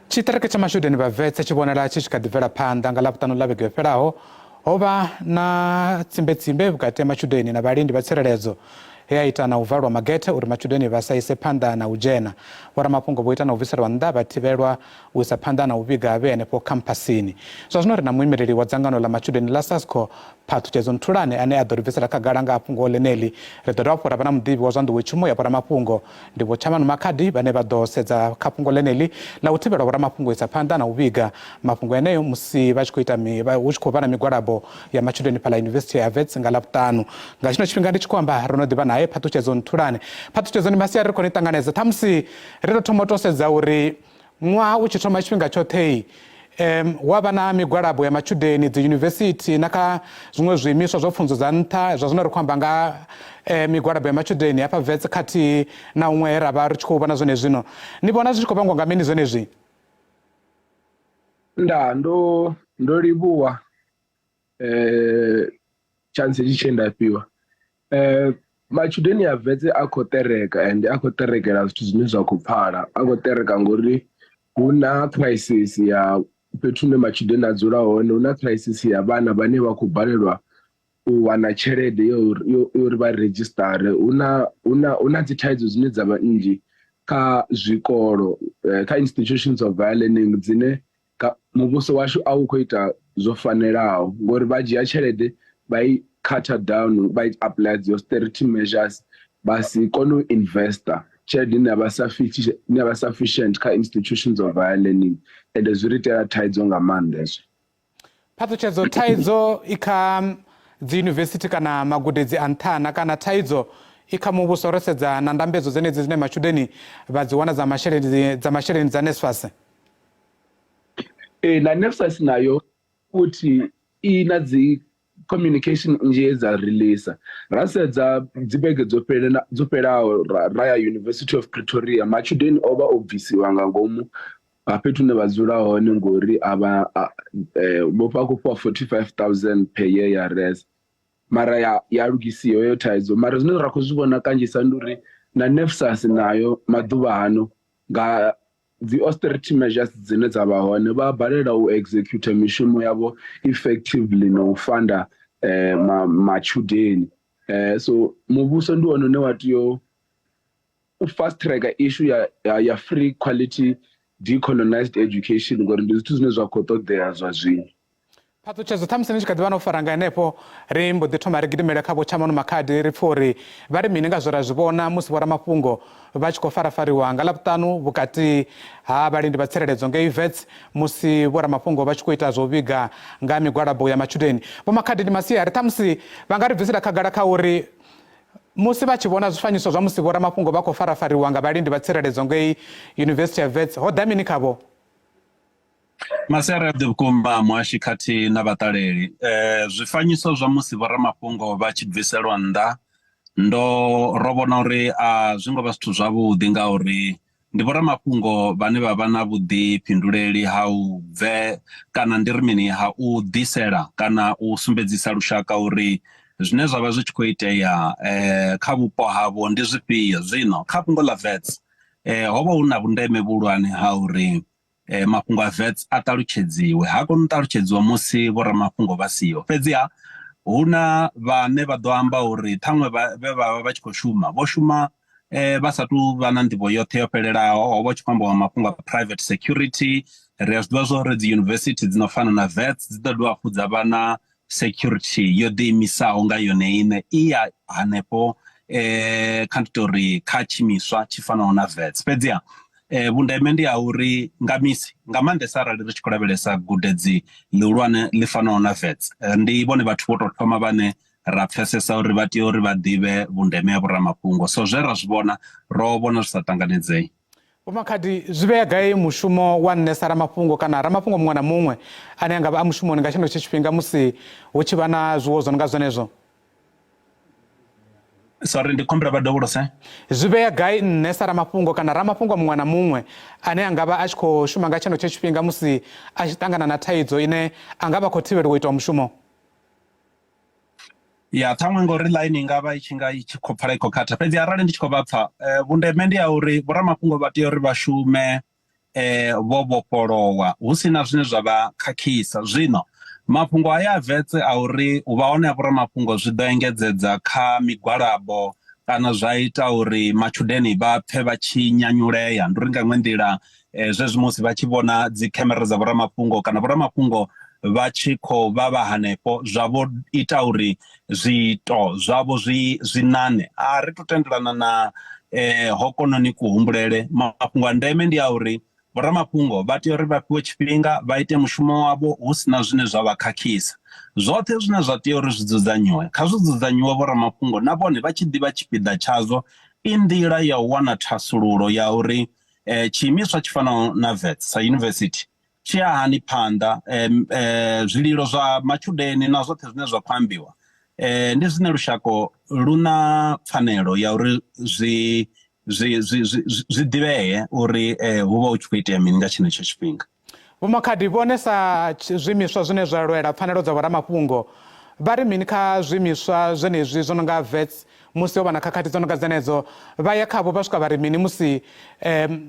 Tshitereke cha matshudeni vha Wits tshivhonala tshi kha ḓi bvela phanḓa nga lavhutanu ḽa vhege yo fhelaho. Ho vha na tsimbe vhukati ha matshudeni na vhalindi vha tsireledzo he a ita na u valwa magethe uri matshudeni vha sa ise phanḓa na u dzhena. Vhoramafhungo vho ita na u bviselwa nnda vha thivhelwa u isa phanḓa na u vhiga vhe henefho khamphasini. Zwa zwino ri na muimeleli wa dzangano ḽa matshudeni ḽa SASCO Phathutshedzo Nthulane ane a ḓo ri bvisela khagala nga fhungo ḽeneli. Ri ḓo dovha hafhu ra vha na muḓivhi wa zwa nḓowetshumo ya vhoramafhungo ndi vho makhadi vhane vha ḓo sedza kha fhungo ḽeneli ḽa u thivhela vhoramafhungo isa phanḓa na u vhiga mafhungo eneyo musi vha tshi khou ita hu tshi khou vha na migwalabo ya matshudeni fhaḽa Yunivesithi ya Wits nga lavhutanu. Nga tshino tshifhinga ndi tshi khou amba ro no ḓivha naye Phathutshedzo Nthulane. Phathutshedzo ni masiari ri khou ni ṱanganedza ṱhamusi ri tou thoma u tou sedza uri ṅwaha u tshi thoma tshifhinga tshoṱhe wa vha na migwalabo ya matshudeni dzi yunivesithi na kha zwiṅwe zwiimiswa zwa pfunzo dza nṱha zwa zwino ri khou amba nga migwalabo ya matshudeni hafha Wits khathihi na huṅwe he ra vha ri tshi khou vhona zwone zwino ni vhona zwi tshi khou vhangwa nga mini zwenezwi? Nda ndo livhuwa chance tshi tshe nda fhiwa. Matshudeni ya Wits a khou ṱereka ende a khou ṱerekela zwithu zwine zwa khou pfhala. A khou ṱereka ngori hu na crisis ya fhethu hune matshudeni a dzula hone, hu na crisis ya vhana vhane vha khou balelwa u wana tshelede yo uri vha redzhisitare. Hu na dzi thaidzo dzine dza vha nnzhi kha zwikolo, kha institutions of higher learning dzine muvhuso washu a u khou ita zwo fanelaho ngori vha dzhia tshelede vha i cutter down, vha i apply dzi austerity measures, vha si kone u investor tshelede ine ya vha sufficient kha institutions of higher learning ende zwi ri itela thaidzo nga maanḓa hezwo. Phathutshedzo, thaidzo i kha dzi yunivesithi kana magudedzi a nṱhana kana thaidzo i kha muvhuso ro sedza na ndambedzo dzenedzi dzine matshudeni vha dzi wana dza masheleni dza NSFAS? Na NSFAS nayo futhi i na dzi communication nnzhi dza release. Ra sedza dzi vhege dzo fhelaho ra ya University of Pretoria matshudeni o vha o bvisiwa nga ngomu fhethu hune vha dzula hone ngori vho fha khou fhiwa 45,000 per year ya res mara ya lugisiwa yo thaidzo. Mara zwine ra khou zwi vhona kanzhisa ndi uri na NSFAS nayo maḓuvha hano nga dzi austerity measures dzine dza vha hone vha balela u execute mishumo yavho effectively na u funda matshudeni. So muvhuso ndi wone une wa tea u fast track issue ya free quality decolonized education ngori ndi zwithu zwine zwa khou ṱoḓea zwa zwino. Phathutshedzo, ṱhamusi ni tshi kha ḓi vha na u fara nga henefho ri mbo ḓi thoma ri gidimele kha vho makhadi ri pfha uri vha ri mini nga zwo ra zwi vhona musi vhoramafhungo vha tshi khou farafariwa nga lavhutanu vhukati ha vhalindi vha tsireledzo ngei Wits musi vhoramafhungo vha tshi khou ita zwo vhiga nga migwalabo ya matshudeni. Vho makhadi ni masiari ṱhamusi vha nga ri bvisela khagala kha uri musi vha tshi vhona zwifanyiso zwa musi vhoramafhungo vha khou farafariwa nga vhalindi vha tsireledzo ngei Yunivesithi ya Wits ho ḓa mini khavho? Masiari a vhukuma muhashi khathihi na vhaṱaleli. Zwifanyiso zwa musi vhoramafhungo vha tshi bviselwa nnḓa ro vhona uri a zwi ngo vha zwithu zwavhuḓi ngauri ndi vhoramafhungo vhane vha vha na vhuḓifhinduleli ha u kana ndi ri mini ha u ḓisela kana u sumbedzisa lushaka uri zwine zwa vha zwi tshi khou itea kha vhupo havho ndi zwifhio. Zwino kha fhungo ḽa Wits ho vha hu na vhundeme vhuhulwane ha uri mafhungo a Wits a ṱalutshedziwe, ha kona u ṱalutshedziwa musi vhoramafhungo vha siho. Fhedziha hu na vhane vha ḓo amba uri ṱhaṅwe vhe vha vha tshi khou shuma vho shuma vha sa tou vha na nḓivho yoṱhe yo fhelelaho. Ho vha tshi khou ambiwa mafhungo a private security, ri a zwiḓivha zwa uri dzi yunivesithi dzi no fana na Wits dzi ḓo dovha hafhu dza vha na security yo ḓiimisaho nga yone iṋe i ya hanefho kha uri kha tshiimiswa tshi fanaho na Wits. Fhedziha vhundeme ndi ha uri nga maanḓesa arali ri tshi khou lavhelesa gudedzi ḽihulwane ḽi fanaho na Wits ndi vhone vhathu vho tou thoma vhane ra pfesesa uri vha tea uri vha ḓivhe vhundeme ha vhoramafhungo. So zwe ra zwi vhona ro vhona zwi sa ṱanganedzei. Vho makhadi, zwi vhea gai mushumo wa nṋe sa ramafhungo kana ramafhungo muṅwe na muṅwe ane a nga vha a mushumoni nga tshino tshifhinga musi hu tshi vha na zwiwo zwo no nga zwenezwo? Sorry, ndi khombela vha dovholose. Zwi vhea gai nṋe sa ramafhungo kana ramafhungo muṅwe na muṅwe ane a nga vha a tshi khou shuma nga tshino tshifhinga musi a tshi ṱangana na thaidzo ine a nga vha khou thivhelwa u ita mushumo? Ya ṱhaṅwe ngori line nga vha i tshi khou pfala i khou khatha. Fhedzi arali ndi tshi khou vha pfha vhundeme ndi ha uri vhoramafhungo vha tea uri vha shume vho vhofholowa hu sina zwine zwa vha khakhisa. Zwino mafhungo aya a Wits a uri u vha hone ha vhoramafhungo zwi ḓo engedzedza kha migwalabo kana zwa ita uri matshudeni vha pfe vha tshi nyanyulea, ndi uri nga iṅwe nḓila zwezwi musi vha tshi vhona dzi khamera dza vhoramafhungo kana vhoramafhungo vha tshi khou vha hanefho zwa vho ita uri zwiito zwavho zwi nane. A ri to tendelana na hokononi kuhumbulele. Mafhungo a ndeme ndi a uri vhoramafhungo vha tea uri vha fhiwe tshifhinga vha ite mushumo wavho hu sina zwine zwa vha khakhisa. Zwoṱhe zwine zwa tea uri zwi dzudzanyiwe kha zwi dzudzanyiwe vhoramafhungo na vhone vha tshi ḓivha tshipiḓa tshazwo i nḓila ya u wana thasululo ya uri tshiimiswa tshi fanaho na Wits sa yunivesithi tshi ya hani phanḓa, zwililo zwa matshudeni na zwoṱhe zwine zwa khou ambiwa ndi zwine lushako lu na pfanelo ya uri zwi ḓivhee uri hu vha hu tshi khou itea mini nga tshenetsho tshifhinga. Vho Makhadi, vhone sa zwiimiswa zwine zwa lwela pfanelo dza vhoramafhungo vha ri mini kha zwiimiswa zwenezwi zwo no nga Wits musi ho vha na khakhathi dzo no nga dzenedzo, vha ya khavho vha swika vha ri mini musi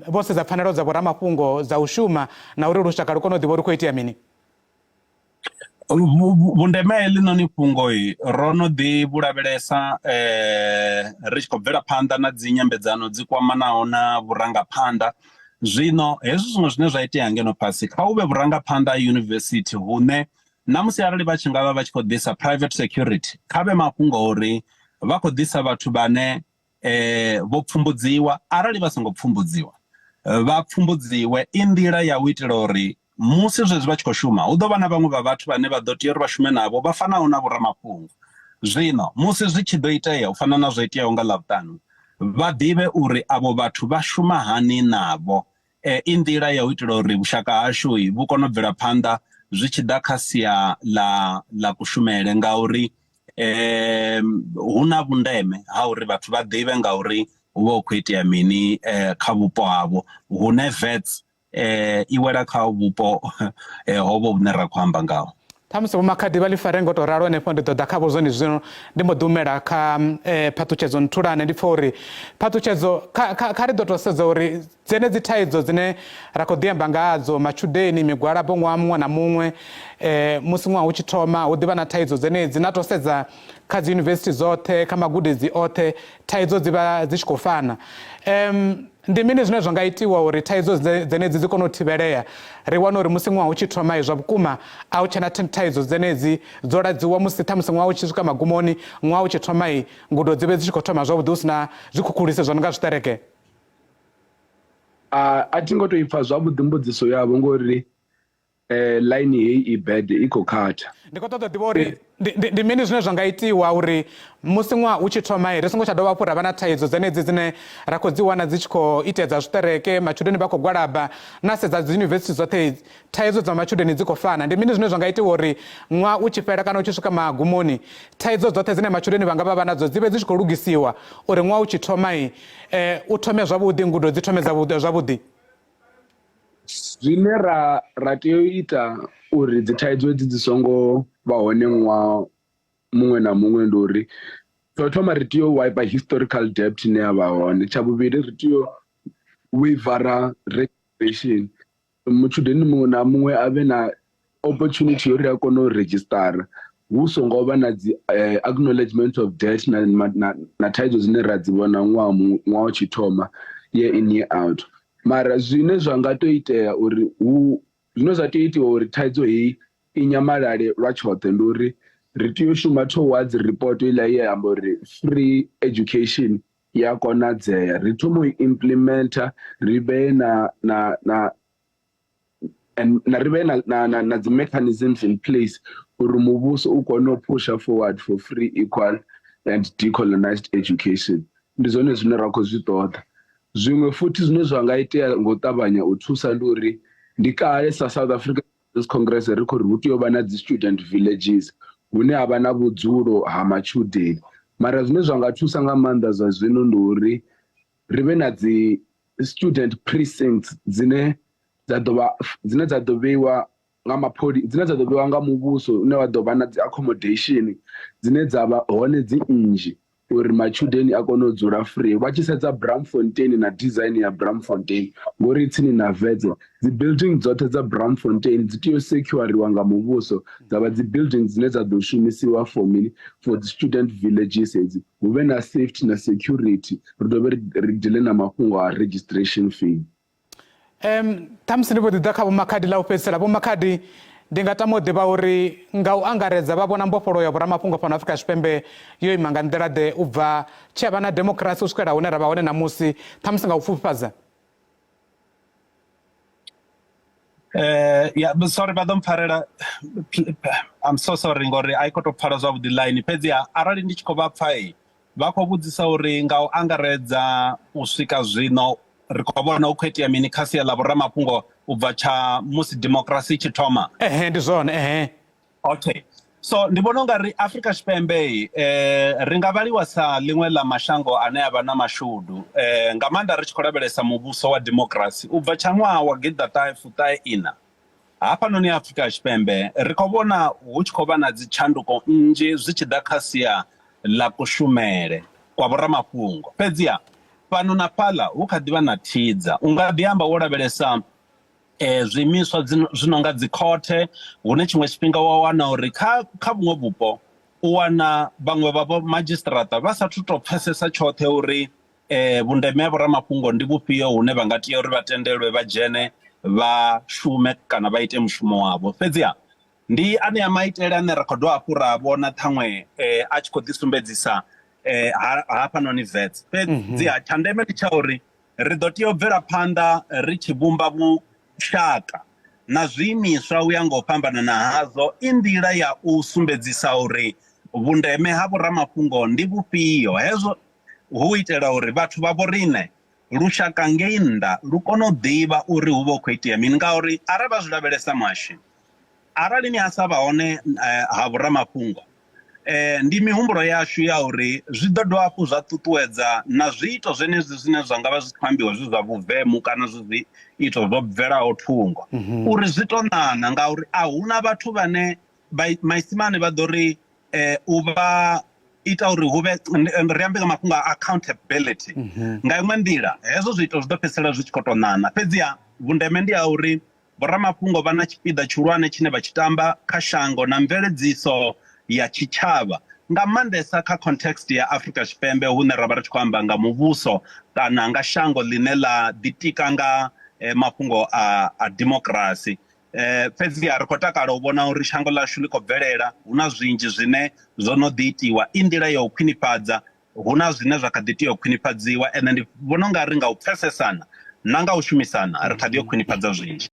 vho sedza pfanelo dza vhoramafhungo dza u shuma na uri lushaka lu kone u ḓivha uri khou itea mini? Vhundeme heḽinoni fhungo ro no ḓi vhulavhelesa ri tshi khou bvela phanḓa na dzi nyambedzano dzi kwamanaho na vhurangaphanḓa. Zwino hezwi zwiṅwe zwine zwa itea ngeno fhasi kha u vhe vhurangaphanḓa ha yunivesithi hune na musi arali vha tshi nga vha vha tshi khou ḓisa private security kha vhe mafhungo ori vha khou ḓisa vhathu vhane vho pfumbudziwa, arali vha songo pfumbudziwa vha pfumbudziwe i nḓila ya u itela uri musi zwezwi vha tshi khou shuma hu ḓo vha na vhaṅwe vha vhathu vhane vha ḓo tea uri vha shume navho vha fanaho na vhoramafhungo. Zwino musi zwi tshi ḓo itea u fana na zwo iteaho nga lavhutanu vha ḓivhe uri avho vhathu vha shuma hani navho, i nḓila ya u itela uri vhushaka hashu vhu kone u bvela phanḓa zwi tshi ḓa kha sia ḽa kushumele, ngauri hu na vhundeme ha uri vhathu vha ḓivhe ngauri hu vha hu khou itea mini kha vhupo havho hune Wits i wela kha vhupo hovho vhune ra khou amba ngaho. Ṱhamusi Vho Makhadi vha ḽi fare ngo tou ralo henefho ndi ḓo ḓa khavho zwone zwino ndi mbo ḓi humela kha Phathutshedzo Nthulane. Ndi pfha uri Phathutshedzo kha ri ḓo tou sedza uri dzenedzi thaidzo dzine ra khou ḓi amba nga hadzo, matshudeni, migwalabo ṅwaha muṅwe na muṅwe, musi ṅwaha hu tshi thoma hu ḓivha na thaidzo dzenedzi, na tou sedza kha dzi yunivesithi dzoṱhe kha magudedzi oṱhe thaidzo dzi vha dzi tshi khou fana. Ndi mini zwine zwa nga itiwa uri thaidzo dzenedzi dzi kone u thivhelea, ri wane uri musi ṅwaha hu tshi thoma zwa vhukuma a hu tshena thaidzo dzenedzi dzo ladziwa musi ṱhamusi ṅwaha hu tshi swika magumoni, ṅwaha hu tshi thoma ngudo dzi vhe dzi tshi khou thoma zwavhuḓi hu sina zwikhukhulisi zwo no nga Tshitereke? A thi ngo tou ipfha zwavhuḓi mbudziso yavho ngori line heyi i bad i khou khatha. Ndi khou ṱoḓa ḓivha uri ndi mini zwine zwa nga itiwa uri musi ṅwaha u tshi thoma ri songo tsha dovha hafhu ra vha na thaidzo dzenedzi dzine ra khou dzi wana dzi tshi khou itedza Tshitereke, matshudeni vha khou gwalaba, na sedza dzi yunivesithi dzoṱhe thaidzo dza matshudeni dzi khou fana. Ndi mini zwine zwa nga itiwa uri ṅwaha u tshi fhela kana u tshi swika magumoni thaidzo dzoṱhe dzine matshudeni vha nga vha nadzo dzi vhe dzi tshi khou lugisiwa uri ṅwaha u tshi thoma u thome zwavhuḓi, ngudo dzi thome zwavhuḓi? Zwine ra tea u ita uri dzi thaidzo dzi songo vha hone ṅwaha muṅwe na muṅwe ndi uri tsho thoma ri tea u wipa historical debt ine ya vha hone. Tsha vhuvhili ri tea u waivara registration, mutshudeni muṅwe na muṅwe a vhe na opportunity uri a kone u registara hu songo vha na dzi acknowledgement of debt na thaidzo dzine ra dzi vhona ṅwaha u tshi thoma year in year out. Mara zwine zwa nga tou itea uri zwine zwa tea itiwa uri thaidzo heyi i nyamalale lwa tshoṱhe ndi uri ri tea u shuma towards report iḽa ye amba uri free education ya konadzea. Ri thoma u implementa ri vhe na dzi mechanisms in place uri muvhuso u kone u pusha forward for free, equal and decolonized education. Ndi zwone zwine ra khou zwi ṱoḓa. Zwiṅwe futhi zwine zwa nga itea ngo ṱavhanya u thusa ndi uri ndi kale sa South African Congress ri khou ri hu tea u vha na dzi student villages hune ha vha na vhudzulo ha matshudeni. Mara zwine zwa nga thusa nga maanḓa zwa zwino ndi uri ri vhe na dzi student precincts dzine dza ḓo vheiwa nga mapholisa, dzine dza ḓo vheiwa nga muvhuso une wa ḓo vha na dzi accommodation dzine dza vha hone dzi nnzhi uri matshudeni a kone u dzula free vha tshi sedza Braamfontein na design ya Braamfontein ngori tsini na Wits dzi building dzoṱhe dza Braamfontein dzi tea u securiwa nga muvhuso dza vha dzi buildings dzine dza ḓo shumisiwa for mini for the student villages hedzi hu vhe na safety na security ri dovhe ri dile na mafhungo a registration fee. Ṱhamusi ndi vho ḓi ḓa kha vhomakhadi ḽa u fhedzisela vhomakhadi ndi nga tama u ḓivha uri nga u angaredza vha vhona mbofholo ya vhoramafhungo fhano Afrika Tshipembe yo ima nga nḓila ḓe u bva tshe vha na democracy u swikela hune ra vha hone namusi ṱhamusi nga u pfufhifhadza. Yeah, sorry vha ḓo mpfarela, I'm so sorry ngori a i khou tou pfhala zwavhuḓi line fhedziha arali ndi tshi khou vha pfha vha khou vhudzisa uri nga u angaredza u swika zwino ri khou vhona u khou itea mini kha sia ḽa vhoramafhungo u bva tsha musi democracy tshi thoma. Ndi zwone Okay, so ndi vhona unga ri Afrika Tshipembe ri nga vhaliwa sa ḽiṅwe ḽa mashango ane a vha na mashudu nga maanḓa ri tshi khou lavhelesa muvhuso wa democracy u bva tsha ṅwaha wa gidiḓaṱahefuṱaheiṋa hafhanoni Afrika Tshipembe ri khou vhona hu tshi khou vha na dzi tshanduko nnzhi zwi tshi ḓa kha sia ḽa kushumele kwa vhoramafhungo fhedziha fhano na fhaḽa hu kha ḓivha na thidza u nga ḓi amba wo lavhelesa zwiimiswa zwi no nga dzi khothe hune tshiṅwe tshifhinga wa wana uri kha vhuṅwe vhupo u wana vhaṅwe vha vho madzhisiṱiraṱa vha sathu tou pfhesesa tshoṱhe uri vhundeme ha vhoramafhungo ndi vhufhio hune vha nga tea uri vha tendelwe vha dzhene vha shume kana vha ite mushumo wavho fhedziha ndi anea maitele ane ra khou dovha hafhu ra vhona ṱhaṅwe a tshi khou ḓi sumbedzisa hafhanoni Wits fhedziha tsha ndeme ndi tsha uri ri ḓo tea u bvela phanḓa ri tshi vhumba vhushaka na zwiimiswa u ya nga u fhambanana hazwo i nḓila ya u sumbedzisa uri vhundeme ha vhoramafhungo ndi vhufhio hezwo hu itela uri vhathu vha vho riṋe lushaka ngei nnda lu kone u ḓivha uri hu vha hu khou itea mini ngauri arali vha zwi lavhelesa mashi arali ni ha sa vha hone ha vhoramafhungo ndi mihumbulo yashu ya uri zwi ḓo dovha hafhu zwa ṱuṱuwedza na zwiito zwenezwi zwine zwa nga vha zwi khou ambiwa zwi zwa vhuvemu kana zwi zwiito zwo bvelaho thungo uri zwi to ṋana ngauri a huna vhathu vhane maisimane vha ḓo ri u vha ita uri hu vhe ri ambe nga mafhungo a accountability nga iṅwe nḓila hezwo zwiito zwi ḓo fhedzisela zwi tshi khou tou ṋana fhedziha vhundeme ndi ha uri vhoramafhungo vha na tshipiḓa tshihulwane tshine vha tshi tamba kha shango na mveledziso ya tshitshavha nga maanḓesa kha context ya Afrika Tshipembe hune ra vha ri tshi khou amba nga muvhuso kana nga shango ḽine ḽa ḓitika nga mafhungo a democracy fhedziha ri khou takala u vhona uri shango ḽashu ḽi khou bvelela hu na zwinzhi zwine zwo no ḓi itiwa i nḓila ya u khwinifhadza hu na zwine zwa kha ḓi tea u khwinifhadziwa ende ndi vhona unga ri nga u pfesesana na nga u shumisana ri kha ḓi u khwinifhadza zwinzhi.